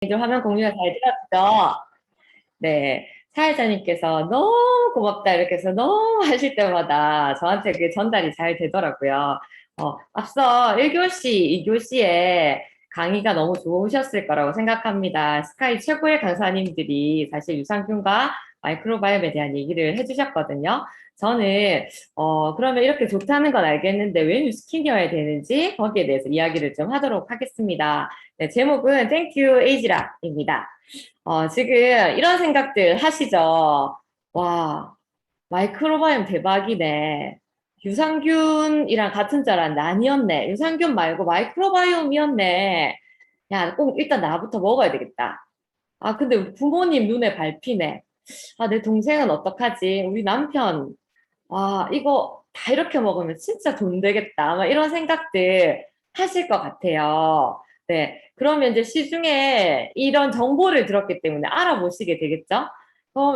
이제 화면 공유가 잘 되었죠? 네. 사회자님께서 너무 고맙다 이렇게 해서 너무 하실 때마다 저한테 그게 전달이 잘 되더라고요. 앞서 1교시, 2교시에 강의가 너무 좋으셨을 거라고 생각합니다. 스카이 최고의 강사님들이 사실 유산균과 마이크로바이옴에 대한 얘기를 해주셨거든요. 저는 그러면 이렇게 좋다는 건 알겠는데 왜 뉴스킨이어야 되는지 거기에 대해서 이야기를 좀 하도록 하겠습니다. 네, 제목은 Thank you, 에이지라입니다. 지금 이런 생각들 하시죠? 와, 마이크로바이옴 대박이네. 유산균이랑 같은 줄 알았는데 아니었네. 유산균 말고 마이크로바이옴이었네. 야, 꼭 일단 나부터 먹어야 되겠다. 아, 근데 부모님 눈에 밟히네. 아, 내 동생은 어떡하지? 우리 남편, 와, 이거 다 이렇게 먹으면 진짜 돈 되겠다. 막 이런 생각들 하실 것 같아요. 네. 그러면 이제 시중에 이런 정보를 들었기 때문에 알아보시게 되겠죠?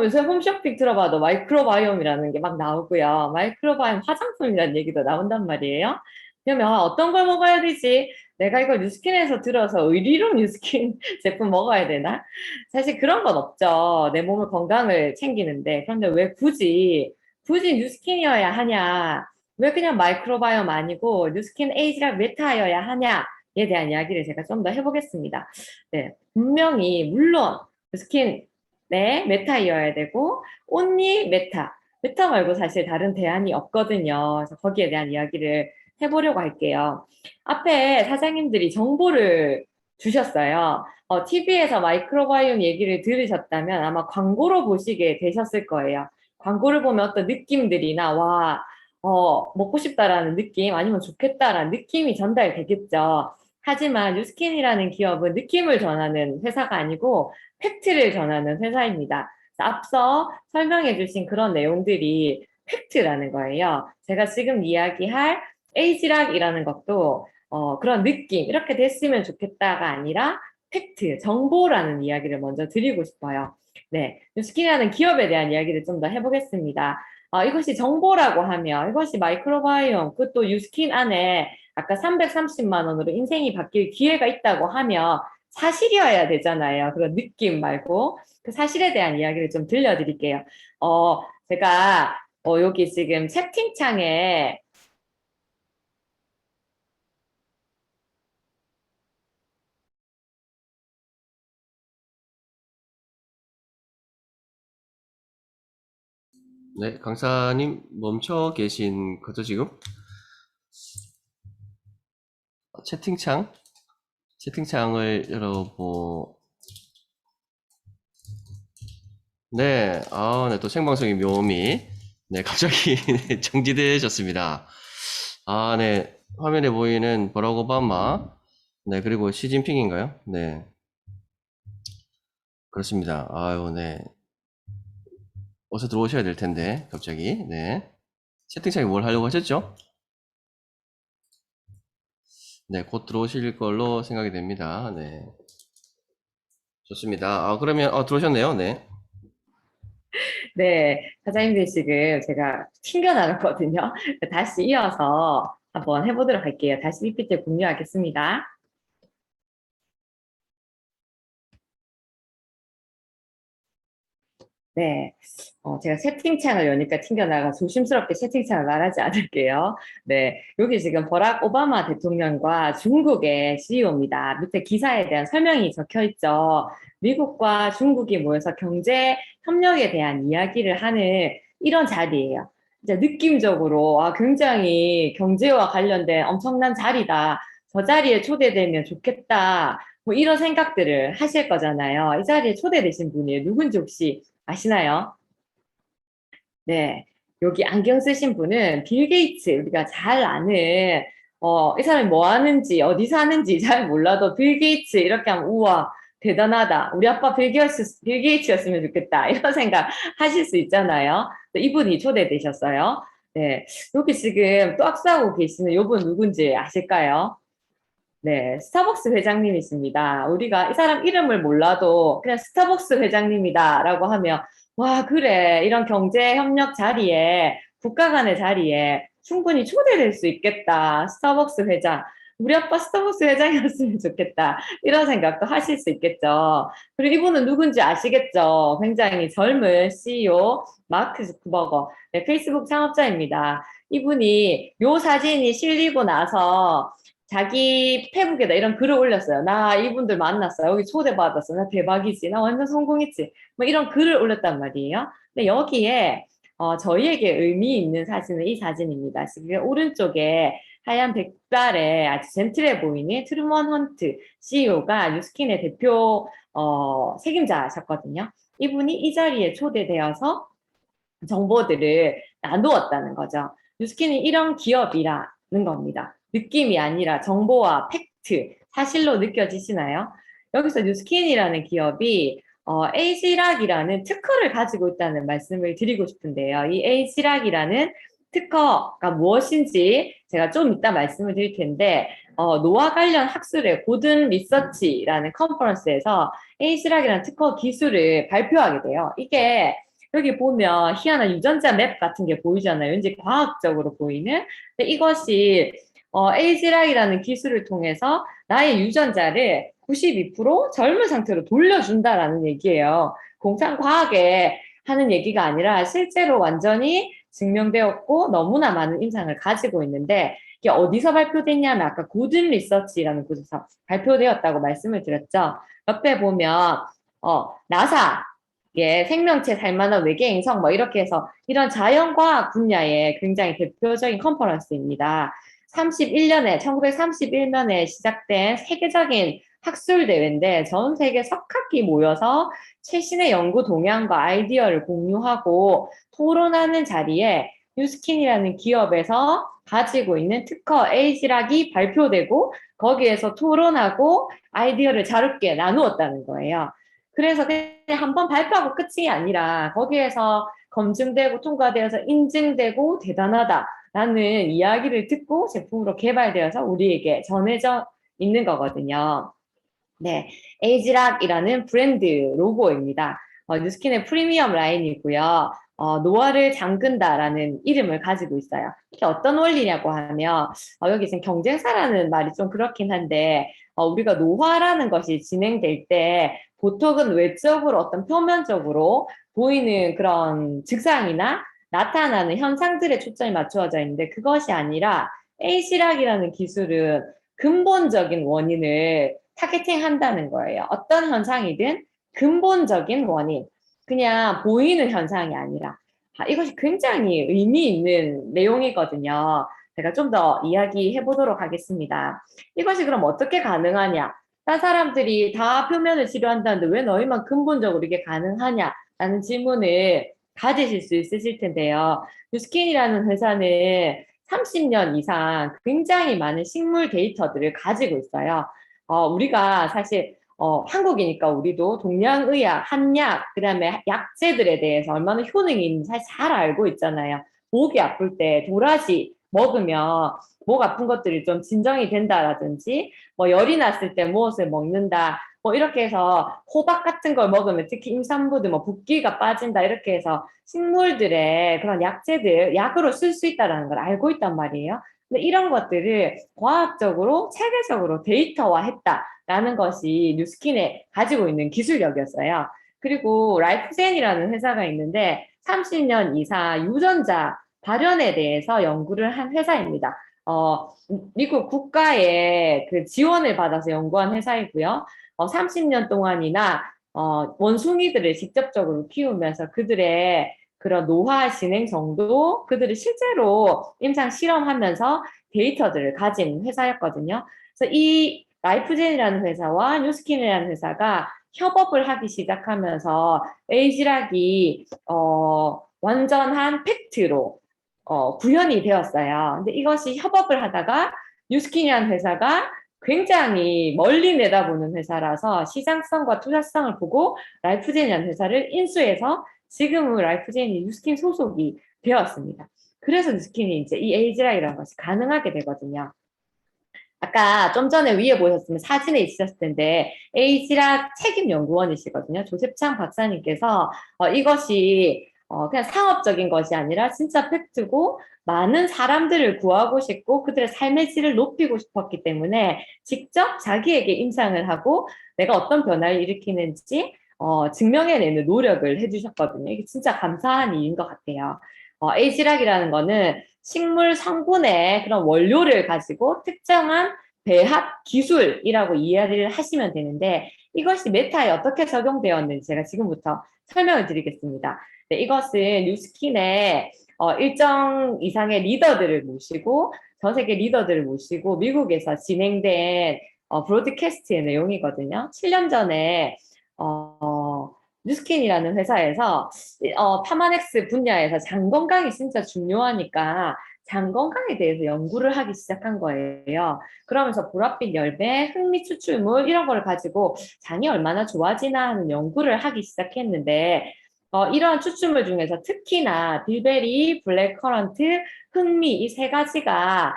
요새 홈쇼핑 들어봐도 마이크로바이옴이라는 게 막 나오고요. 마이크로바이옴 화장품이라는 얘기도 나온단 말이에요. 그러면 어떤 걸 먹어야 되지? 내가 이걸 뉴스킨에서 들어서 의리로 뉴스킨 제품 먹어야 되나? 사실 그런 건 없죠. 내 몸을 건강을 챙기는데. 그런데 왜 굳이 뉴스킨이어야 하냐? 왜 그냥 마이크로바이옴 아니고 뉴스킨 에이지랑 메타여야 하냐에 대한 이야기를 제가 좀 더 해보겠습니다. 네, 분명히 물론 뉴스킨 네 메타이어야 되고 온리 메타 메타 말고 사실 다른 대안이 없거든요. 그래서 거기에 대한 이야기를 해보려고 할게요. 앞에 사장님들이 정보를 주셨어요. TV에서 마이크로바이옴 얘기를 들으셨다면 아마 광고로 보시게 되셨을 거예요. 광고를 보면 어떤 느낌들이나, 와, 먹고 싶다라는 느낌, 아니면 좋겠다라는 느낌이 전달되겠죠. 하지만 뉴스킨이라는 기업은 느낌을 전하는 회사가 아니고 팩트를 전하는 회사입니다. 앞서 설명해 주신 그런 내용들이 팩트라는 거예요. 제가 지금 이야기할 에이지락이라는 것도 그런 느낌, 이렇게 됐으면 좋겠다가 아니라 팩트, 정보라는 이야기를 먼저 드리고 싶어요. 네, 뉴스킨이라는 기업에 대한 이야기를 좀 더 해보겠습니다. 이것이 정보라고 하면 이것이 마이크로바이옴, 그것도 뉴스킨 안에 아까 330만 원으로 인생이 바뀔 기회가 있다고 하면 사실이어야 되잖아요. 그런 느낌 말고 그 사실에 대한 이야기를 좀 들려드릴게요. 제가 여기 지금 채팅창에 네, 강사님 멈춰 계신 거죠, 지금? 채팅창? 채팅창을 열어보, 네, 네, 또 생방송이 묘미, 네, 갑자기 네, 정지되셨습니다. 네, 화면에 보이는 버락 오바마, 네, 그리고 시진핑인가요? 네, 그렇습니다. 아유, 네. 어서 들어오셔야 될 텐데, 갑자기, 네. 채팅창에 뭘 하려고 하셨죠? 네, 곧 들어오실 걸로 생각이 됩니다. 네. 좋습니다. 그러면, 들어오셨네요. 네. 네, 사장님들 지금 제가 튕겨 나갔거든요. 다시 이어서 한번 해보도록 할게요. 다시 PPT 공유하겠습니다. 네, 제가 채팅창을 여니까 튕겨나가 조심스럽게 채팅창을 말하지 않을게요. 네, 여기 지금 버락 오바마 대통령과 중국의 CEO입니다. 밑에 기사에 대한 설명이 적혀 있죠. 미국과 중국이 모여서 경제 협력에 대한 이야기를 하는 이런 자리예요. 이제 느낌적으로 굉장히 경제와 관련된 엄청난 자리다. 저 자리에 초대되면 좋겠다. 뭐 이런 생각들을 하실 거잖아요. 이 자리에 초대되신 분이 누군지 혹시 아시나요? 네. 여기 안경 쓰신 분은 빌 게이츠, 우리가 잘 아는, 이 사람이 뭐 하는지, 어디 사는지 잘 몰라도 빌 게이츠 이렇게 하면, 우와, 대단하다. 우리 아빠 빌 게이츠였으면 좋겠다. 이런 생각 하실 수 있잖아요. 이분이 초대되셨어요. 네. 여기 지금 또 악수하고 계시는 이분 누군지 아실까요? 네, 스타벅스 회장님이십니다. 우리가 이 사람 이름을 몰라도 그냥 스타벅스 회장님이다라고 하면 와, 그래. 이런 경제 협력 자리에 국가 간의 자리에 충분히 초대될 수 있겠다. 스타벅스 회장. 우리 아빠 스타벅스 회장이었으면 좋겠다. 이런 생각도 하실 수 있겠죠. 그리고 이분은 누군지 아시겠죠? 굉장히 젊은 CEO 마크 zuckerberg, 네, 페이스북 창업자입니다. 이분이 요 사진이 실리고 나서 자기 페북에다 이런 글을 올렸어요. 나 이분들 만났어. 여기 초대받았어. 나 대박이지. 나 완전 성공했지. 뭐 이런 글을 올렸단 말이에요. 근데 여기에 저희에게 의미 있는 사진은 이 사진입니다. 지금 오른쪽에 하얀 백발의 아주 젠틀해 보이는 트루먼 헌트 CEO가 뉴스킨의 대표 책임자셨거든요. 이분이 이 자리에 초대되어서 정보들을 나누었다는 거죠. 뉴스킨이 이런 기업이라는 겁니다. 느낌이 아니라 정보와 팩트, 사실로 느껴지시나요? 여기서 뉴스킨이라는 기업이 에이지락이라는 특허를 가지고 있다는 말씀을 드리고 싶은데요. 이 에이지락이라는 특허가 무엇인지 제가 좀 이따 말씀을 드릴 텐데 노화 관련 학술의 고든 리서치라는 컨퍼런스에서 에이지락이라는 특허 기술을 발표하게 돼요. 이게 여기 보면 희한한 유전자 맵 같은 게 보이잖아요. 왠지 과학적으로 보이는. 근데 이것이 에이지락이라는 기술을 통해서 나의 유전자를 92% 젊은 상태로 돌려준다라는 얘기예요. 공상과학에 하는 얘기가 아니라 실제로 완전히 증명되었고 너무나 많은 임상을 가지고 있는데 이게 어디서 발표됐냐면 아까 고든 리서치라는 곳에서 발표되었다고 말씀을 드렸죠. 옆에 보면 나사 예, 생명체 살만한 외계 행성 뭐 이렇게 해서 이런 자연과학 분야의 굉장히 대표적인 컨퍼런스입니다. 1931년에 시작된 세계적인 학술 대회인데 전 세계 석학기 모여서 최신의 연구 동향과 아이디어를 공유하고 토론하는 자리에 뉴스킨이라는 기업에서 가지고 있는 특허 에이지락이 발표되고 거기에서 토론하고 아이디어를 자유롭게 나누었다는 거예요. 그래서 그냥 한번 발표하고 끝이 아니라 거기에서 검증되고 통과되어서 인증되고 대단하다라는 이야기를 듣고 제품으로 개발되어서 우리에게 전해져 있는 거거든요. 네, 에이지락이라는 브랜드 로고입니다. 뉴스킨의 프리미엄 라인이고요. 노화를 잠근다라는 이름을 가지고 있어요. 이게 어떤 원리냐고 하면 여기 지금 경쟁사라는 말이 좀 그렇긴 한데 우리가 노화라는 것이 진행될 때 보통은 외적으로 어떤 표면적으로 보이는 그런 증상이나 나타나는 현상들에 초점이 맞추어져 있는데 그것이 아니라 에이지락이라는 기술은 근본적인 원인을 타겟팅 한다는 거예요. 어떤 현상이든 근본적인 원인, 그냥 보이는 현상이 아니라 이것이 굉장히 의미 있는 내용이거든요. 제가 좀 더 이야기해 보도록 하겠습니다. 이것이 그럼 어떻게 가능하냐? 딴 사람들이 다 표면을 치료한다는데 왜 너희만 근본적으로 이게 가능하냐? 라는 질문을 가지실 수 있으실 텐데요. 뉴스킨이라는 회사는 30년 이상 굉장히 많은 식물 데이터들을 가지고 있어요. 우리가 사실 한국이니까 우리도 동양의학, 한약, 그다음에 약재들에 대해서 얼마나 효능이 있는지 사실 잘 알고 있잖아요. 목이 아플 때 도라지 먹으면 목 아픈 것들이 좀 진정이 된다라든지 뭐 열이 났을 때 무엇을 먹는다 뭐 이렇게 해서 호박 같은 걸 먹으면 특히 임산부들 뭐 붓기가 빠진다 이렇게 해서 식물들의 그런 약재들 약으로 쓸 수 있다라는 걸 알고 있단 말이에요. 근데 이런 것들을 과학적으로 체계적으로 데이터화했다라는 것이 뉴스킨에 가지고 있는 기술력이었어요. 그리고 라이프젠이라는 회사가 있는데 30년 이상 유전자 발현에 대해서 연구를 한 회사입니다. 미국 국가의 그 지원을 받아서 연구한 회사이고요. 30년 동안이나 원숭이들을 직접적으로 키우면서 그들의 그런 노화 진행 정도, 그들이 실제로 임상 실험하면서 데이터들을 가진 회사였거든요. 그래서 이 라이프젠이라는 회사와 뉴스킨이라는 회사가 협업을 하기 시작하면서 에이지락이 완전한 팩트로 구현이 되었어요. 근데 이것이 협업을 하다가 뉴스킨이라는 회사가 굉장히 멀리 내다보는 회사라서 시장성과 투자성을 보고 라이프젠이라는 회사를 인수해서 지금은 라이프젠이 뉴스킨 소속이 되었습니다. 그래서 뉴스킨이 이제 이 에이지락이라는 것이 가능하게 되거든요. 아까 좀 전에 위에 보셨으면 사진에 있으셨을 텐데 에이지락 책임 연구원이시거든요. 조셉창 박사님께서 이것이 그냥 상업적인 것이 아니라 진짜 팩트고 많은 사람들을 구하고 싶고 그들의 삶의 질을 높이고 싶었기 때문에 직접 자기에게 임상을 하고 내가 어떤 변화를 일으키는지 증명해내는 노력을 해주셨거든요. 이게 진짜 감사한 일인 것 같아요. 에이지락이라는 거는 식물 성분의 그런 원료를 가지고 특정한 배합 기술이라고 이해를 하시면 되는데 이것이 메타에 어떻게 적용되었는지 제가 지금부터 설명을 드리겠습니다. 네, 이것은 뉴스킨의 일정 이상의 리더들을 모시고 전 세계 리더들을 모시고 미국에서 진행된 브로드캐스트의 내용이거든요. 7년 전에 뉴스킨이라는 회사에서 파마넥스 분야에서 장 건강이 진짜 중요하니까 장 건강에 대해서 연구를 하기 시작한 거예요. 그러면서 보랏빛 열매, 흑미 추출물 이런 걸 가지고 장이 얼마나 좋아지나 하는 연구를 하기 시작했는데 이러한 추출물 중에서 특히나 빌베리, 블랙커런트, 흑미 이 세 가지가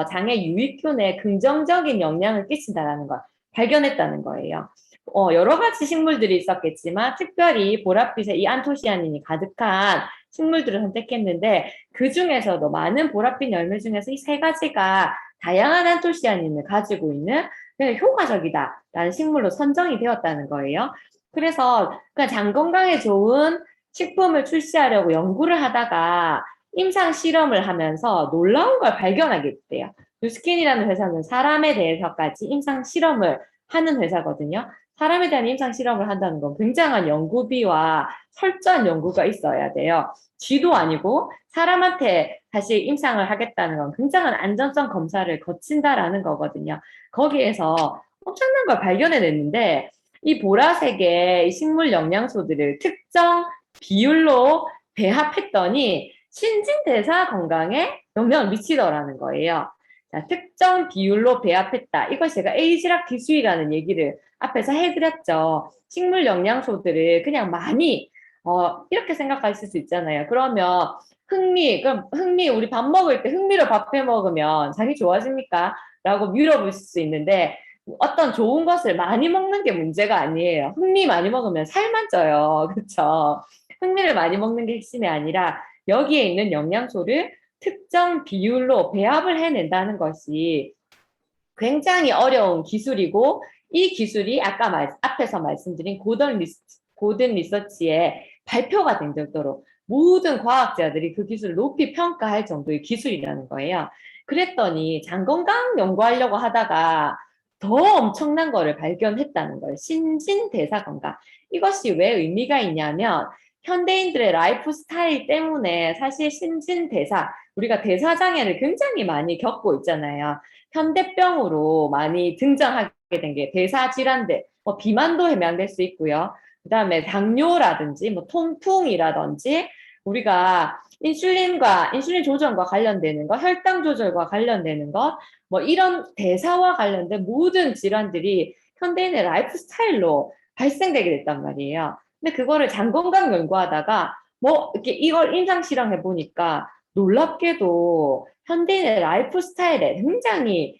장의 유익균에 긍정적인 영향을 끼친다는 걸 발견했다는 거예요. 여러 가지 식물들이 있었겠지만 특별히 보랏빛의 이 안토시아닌이 가득한 식물들을 선택했는데 그 중에서도 많은 보랏빛 열매 중에서 이 세 가지가 다양한 안토시아닌을 가지고 있는 효과적이다라는 식물로 선정이 되었다는 거예요. 그래서 그냥 장 건강에 좋은 식품을 출시하려고 연구를 하다가 임상 실험을 하면서 놀라운 걸 발견하게 돼요. 뉴스킨이라는 회사는 사람에 대해서까지 임상 실험을 하는 회사거든요. 사람에 대한 임상 실험을 한다는 건 굉장한 연구비와 철저한 연구가 있어야 돼요. 쥐도 아니고 사람한테 다시 임상을 하겠다는 건 굉장한 안전성 검사를 거친다라는 거거든요. 거기에서 엄청난 걸 발견해냈는데 이 보라색의 식물 영양소들을 특정 비율로 배합했더니 신진대사 건강에 영향을 미치더라는 거예요. 자, 특정 비율로 배합했다. 이걸 제가 에이지락 기술이라는 얘기를 앞에서 해드렸죠. 식물 영양소들을 그냥 많이 이렇게 생각하실 수 있잖아요. 그러면 그럼 흑미 우리 밥 먹을 때 흑미로 밥 해 먹으면 장이 좋아집니까? 라고 물어볼 수 있는데 어떤 좋은 것을 많이 먹는 게 문제가 아니에요. 흑미 많이 먹으면 살만 쪄요. 그렇죠? 흑미를 많이 먹는 게 핵심이 아니라 여기에 있는 영양소를 특정 비율로 배합을 해낸다는 것이 굉장히 어려운 기술이고 이 기술이 아까 앞에서 말씀드린 고든 리서치에 발표가 된 정도로 모든 과학자들이 그 기술을 높이 평가할 정도의 기술이라는 거예요. 그랬더니 장건강 연구하려고 하다가 더 엄청난 거를 발견했다는 거예요. 신진대사 건강. 이것이 왜 의미가 있냐면 현대인들의 라이프 스타일 때문에 사실 신진대사, 우리가 대사장애를 굉장히 많이 겪고 있잖아요. 현대병으로 많이 등장하게 된 게 대사질환들, 비만도 해당될 수 있고요. 그다음에 당뇨라든지 통풍이라든지 우리가 인슐린 조절과 관련되는 것, 혈당 조절과 관련되는 것, 이런 대사와 관련된 모든 질환들이 현대인의 라이프 스타일로 발생되게 됐단 말이에요. 근데 그거를 장건강 연구하다가 이렇게 이걸 임상 실험해 보니까 놀랍게도 현대인의 라이프 스타일에 굉장히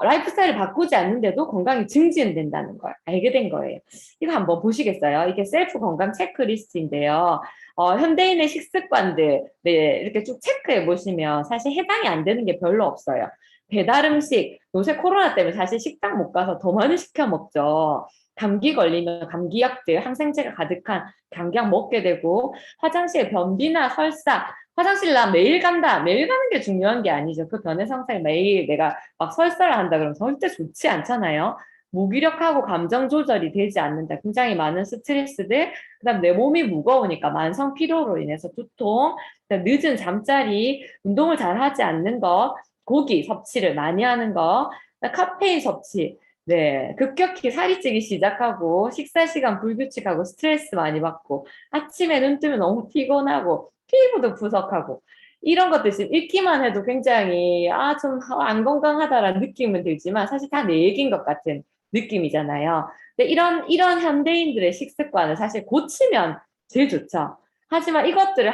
라이프 스타일을 바꾸지 않는데도 건강이 증진된다는 걸 알게 된 거예요. 이거 한번 보시겠어요? 이게 셀프 건강 체크리스트인데요. 현대인의 식습관들, 네, 이렇게 쭉 체크해 보시면 사실 해당이 안 되는 게 별로 없어요. 배달 음식, 요새 코로나 때문에 사실 식당 못 가서 더 많이 시켜 먹죠. 감기 걸리면 감기약들, 항생제가 가득한 감기약 먹게 되고, 화장실 변비나 설사, 화장실 나 매일 간다. 매일 가는 게 중요한 게 아니죠. 그 변의 상태를 매일 내가 막 설사를 한다 그러면 절대 좋지 않잖아요. 무기력하고 감정 조절이 되지 않는다. 굉장히 많은 스트레스들, 그다음 내 몸이 무거우니까 만성 피로로 인해서 두통, 늦은 잠자리, 운동을 잘 하지 않는 것, 고기 섭취를 많이 하는 것, 카페인 섭취, 네, 급격히 살이 찌기 시작하고 식사 시간 불규칙하고 스트레스 많이 받고 아침에 눈 뜨면 너무 피곤하고 피부도 부석하고 이런 것들 지금 읽기만 해도 굉장히 좀 안 건강하다라는 느낌은 들지만 사실 다 내 얘기인 것 같은 느낌이잖아요. 근데 이런 현대인들의 식습관을 사실 고치면 제일 좋죠. 하지만 이것들을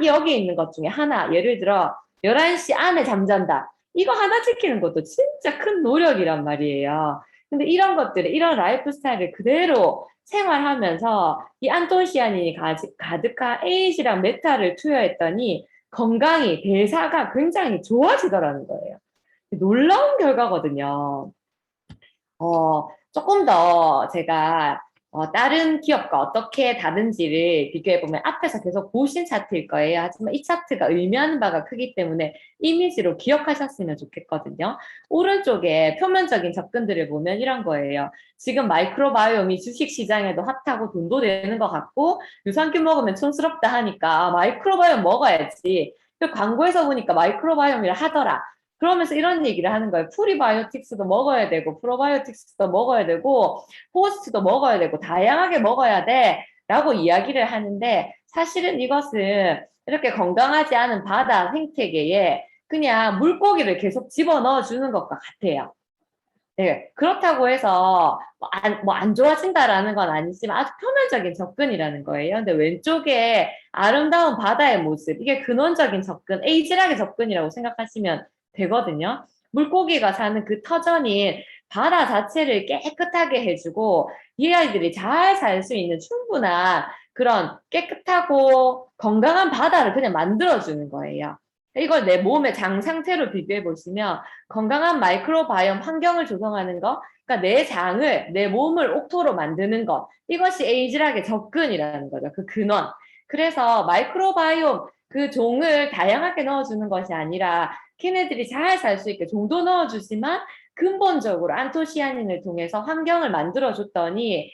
여기에 있는 것 중에 하나, 예를 들어 11시 안에 잠잔다. 이거 하나 지키는 것도 진짜 큰 노력이란 말이에요. 근데 이런 것들을, 이런 라이프 스타일을 그대로 생활하면서 이 안토시아닌이 가득한 에이지랑 메타를 투여했더니 건강이, 대사가 굉장히 좋아지더라는 거예요. 놀라운 결과거든요. 조금 더 제가 다른 기업과 어떻게 다른지를 비교해보면 앞에서 계속 보신 차트일 거예요. 하지만 이 차트가 의미하는 바가 크기 때문에 이미지로 기억하셨으면 좋겠거든요. 오른쪽에 표면적인 접근들을 보면 이런 거예요. 지금 마이크로바이옴이 주식시장에도 핫하고 돈도 되는 것 같고 유산균 먹으면 촌스럽다 하니까 마이크로바이옴 먹어야지. 그 광고에서 보니까 마이크로바이옴이라 하더라. 그러면서 이런 얘기를 하는 거예요. 프리바이오틱스도 먹어야 되고, 프로바이오틱스도 먹어야 되고, 호스트도 먹어야 되고, 다양하게 먹어야 돼. 라고 이야기를 하는데, 사실은 이것은 이렇게 건강하지 않은 바다 생태계에 그냥 물고기를 계속 집어넣어 주는 것과 같아요. 네, 그렇다고 해서 안 좋아진다라는 건 아니지만 아주 표면적인 접근이라는 거예요. 근데 왼쪽에 아름다운 바다의 모습, 이게 근원적인 접근, 에이지락의 접근이라고 생각하시면 되거든요. 물고기가 사는 그 터전인 바다 자체를 깨끗하게 해주고 이 아이들이 잘 살 수 있는 충분한 그런 깨끗하고 건강한 바다를 그냥 만들어주는 거예요. 이걸 내 몸의 장 상태로 비교해 보시면 건강한 마이크로바이옴 환경을 조성하는 것, 그러니까 내 장을, 내 몸을 옥토로 만드는 것, 이것이 에이지락의 접근이라는 거죠. 그 근원. 그래서 마이크로바이옴 그 종을 다양하게 넣어주는 것이 아니라 걔네들이 잘 살 수 있게 종도 넣어주지만 근본적으로 안토시아닌을 통해서 환경을 만들어줬더니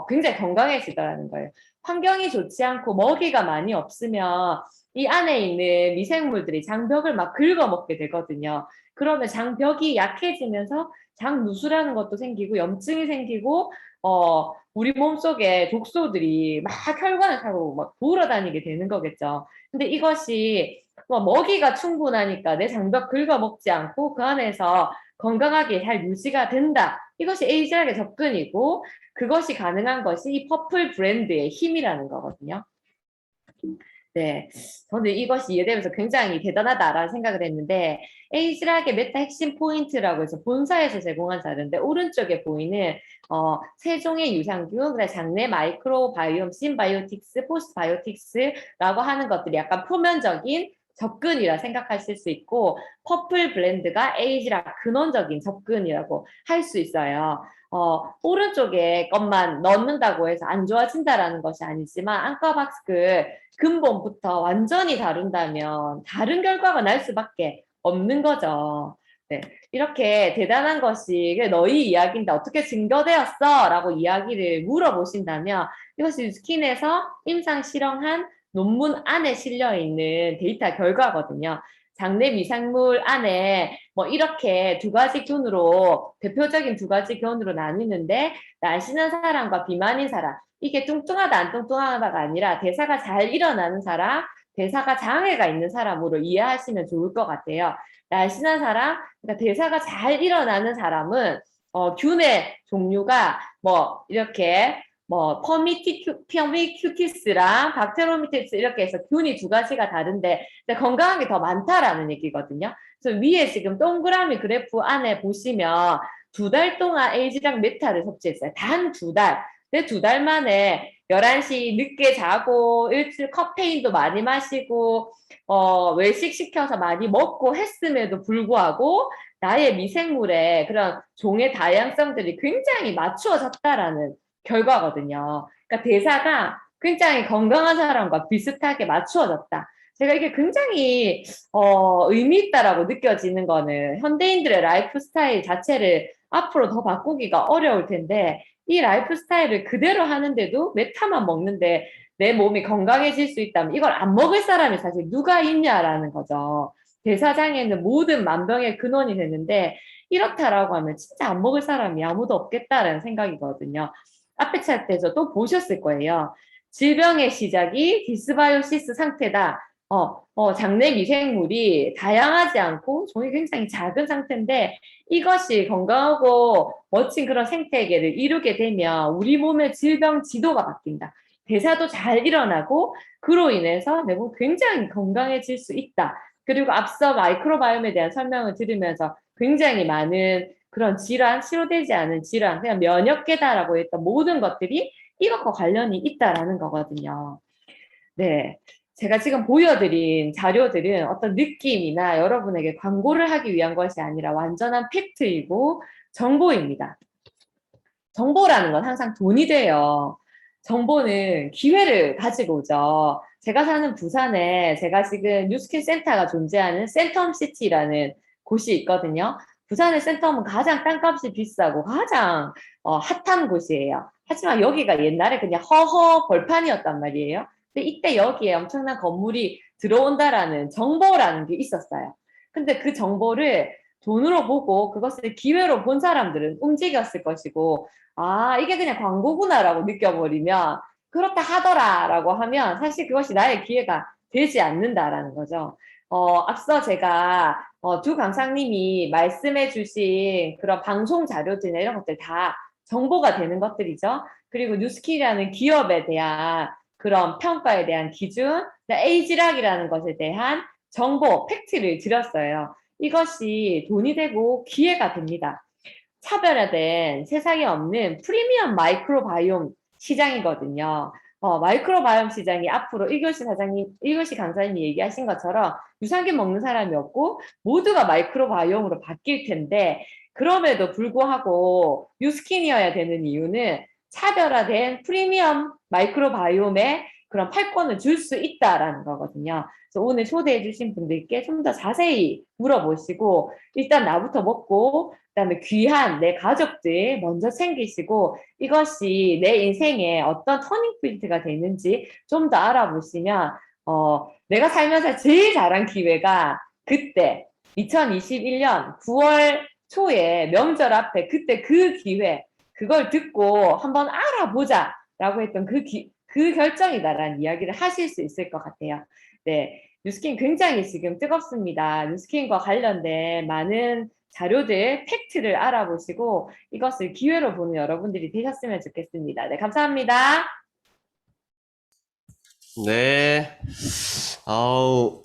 굉장히 건강해지더라는 거예요. 환경이 좋지 않고 먹이가 많이 없으면 이 안에 있는 미생물들이 장벽을 막 긁어먹게 되거든요. 그러면 장벽이 약해지면서 장누수라는 것도 생기고 염증이 생기고 우리 몸속에 독소들이 막 혈관을 타고 막 돌아다니게 되는 거겠죠. 근데 이것이 먹이가 충분하니까 내 장벽 긁어먹지 않고 그 안에서 건강하게 잘 유지가 된다. 이것이 에이지락의 접근이고 그것이 가능한 것이 이 퍼플 브랜드의 힘이라는 거거든요. 네, 저는 이것이 이해되면서 굉장히 대단하다라는 생각을 했는데 에이지락의 메타 핵심 포인트라고 해서 본사에서 제공한 자료인데 오른쪽에 보이는 세종의 유산균, 그래 장내 마이크로바이옴, 심바이오틱스, 포스바이오틱스라고 하는 것들이 약간 표면적인 접근이라 생각하실 수 있고 퍼플 블렌드가 에이지락 근원적인 접근이라고 할 수 있어요. 오른쪽에 것만 넣는다고 해서 안 좋아진다라는 것이 아니지만 안과박스 근본부터 완전히 다룬다면 다른 결과가 날 수밖에 없는 거죠. 네, 이렇게 대단한 것이 너희 이야기인데 어떻게 증거되었어? 라고 이야기를 물어보신다면 이것이 스킨에서 임상 실험한 논문 안에 실려 있는 데이터 결과거든요. 장내 미생물 안에 뭐 이렇게 두 가지 균으로 대표적인 두 가지 균으로 나뉘는데 날씬한 사람과 비만인 사람 이게 뚱뚱하다 안 뚱뚱하다가 아니라 대사가 잘 일어나는 사람, 대사가 장애가 있는 사람으로 이해하시면 좋을 것 같아요. 날씬한 사람, 그러니까 대사가 잘 일어나는 사람은 균의 종류가 뭐 이렇게 뭐 퍼미큐티스랑 박테로미티스 이렇게 해서 균이 두 가지가 다른데 건강한 게 더 많다라는 얘기거든요. 그래서 위에 지금 동그라미 그래프 안에 보시면 두 달 동안 에이지랑 메타를 섭취했어요. 단 두 달. 근데 두 달 만에 11시 늦게 자고 일주일 카페인도 많이 마시고 외식 시켜서 많이 먹고 했음에도 불구하고 나의 미생물의 그런 종의 다양성들이 굉장히 맞추어졌다라는 결과거든요. 그러니까 대사가 굉장히 건강한 사람과 비슷하게 맞추어졌다. 제가 이게 굉장히 의미 있다라고 느껴지는 거는 현대인들의 라이프 스타일 자체를 앞으로 더 바꾸기가 어려울 텐데 이 라이프 스타일을 그대로 하는데도 메타만 먹는데 내 몸이 건강해질 수 있다면 이걸 안 먹을 사람이 사실 누가 있냐라는 거죠. 대사장에는 모든 만병의 근원이 되는데 이렇다라고 하면 진짜 안 먹을 사람이 아무도 없겠다라는 생각이거든요. 앞에 차트에서 또 보셨을 거예요. 질병의 시작이 디스바이오시스 상태다. 장내 미생물이 다양하지 않고 종이 굉장히 작은 상태인데 이것이 건강하고 멋진 그런 생태계를 이루게 되면 우리 몸의 질병 지도가 바뀐다. 대사도 잘 일어나고 그로 인해서 내 몸 굉장히 건강해질 수 있다. 그리고 앞서 마이크로바이옴에 대한 설명을 들으면서 굉장히 많은 그런 질환, 치료되지 않은 질환, 그냥 면역계다라고 했던 모든 것들이 이것과 관련이 있다라는 거거든요. 네. 제가 지금 보여드린 자료들은 어떤 느낌이나 여러분에게 광고를 하기 위한 것이 아니라 완전한 팩트이고 정보입니다. 정보라는 건 항상 돈이 돼요. 정보는 기회를 가지고 오죠. 제가 사는 부산에 제가 지금 뉴스킬 센터가 존재하는 센텀시티라는 곳이 있거든요. 부산의 센텀은 가장 땅값이 비싸고 가장 핫한 곳이에요. 하지만 여기가 옛날에 그냥 허허 벌판이었단 말이에요. 근데 이때 여기에 엄청난 건물이 들어온다라는 정보라는 게 있었어요. 근데 그 정보를 돈으로 보고 그것을 기회로 본 사람들은 움직였을 것이고, 아, 이게 그냥 광고구나라고 느껴버리면, 그렇다 하더라라고 하면 사실 그것이 나의 기회가 되지 않는다라는 거죠. 앞서 제가 두 강사님이 말씀해 주신 그런 방송 자료들이나 이런 것들 다 정보가 되는 것들이죠. 그리고 뉴스킬이라는 기업에 대한 그런 평가에 대한 기준, 에이지락이라는 것에 대한 정보, 팩트를 드렸어요. 이것이 돈이 되고 기회가 됩니다. 차별화된 세상에 없는 프리미엄 마이크로바이옴 시장이거든요. 마이크로바이옴 시장이 앞으로 1교시 사장님, 1교시 강사님이 얘기하신 것처럼 유산균 먹는 사람이 없고 모두가 마이크로바이옴으로 바뀔 텐데, 그럼에도 불구하고 뉴스킨이어야 되는 이유는 차별화된 프리미엄 마이크로바이옴의 그런 팔권을 줄 수 있다라는 거거든요. 그래서 오늘 초대해 주신 분들께 좀 더 자세히 물어보시고 일단 나부터 먹고 그다음에 귀한 내 가족들 먼저 챙기시고 이것이 내 인생에 어떤 터닝 포인트가 되는지 좀 더 알아보시면 내가 살면서 제일 잘한 기회가 그때 2021년 9월 초에 명절 앞에 그때 그 기회 그걸 듣고 한번 알아보자라고 했던 그 결정이다라는 이야기를 하실 수 있을 것 같아요. 네, 뉴스킨 굉장히 지금 뜨겁습니다. 뉴스킨과 관련된 많은 자료들, 팩트를 알아보시고 이것을 기회로 보는 여러분들이 되셨으면 좋겠습니다. 네, 감사합니다. 네. 아우,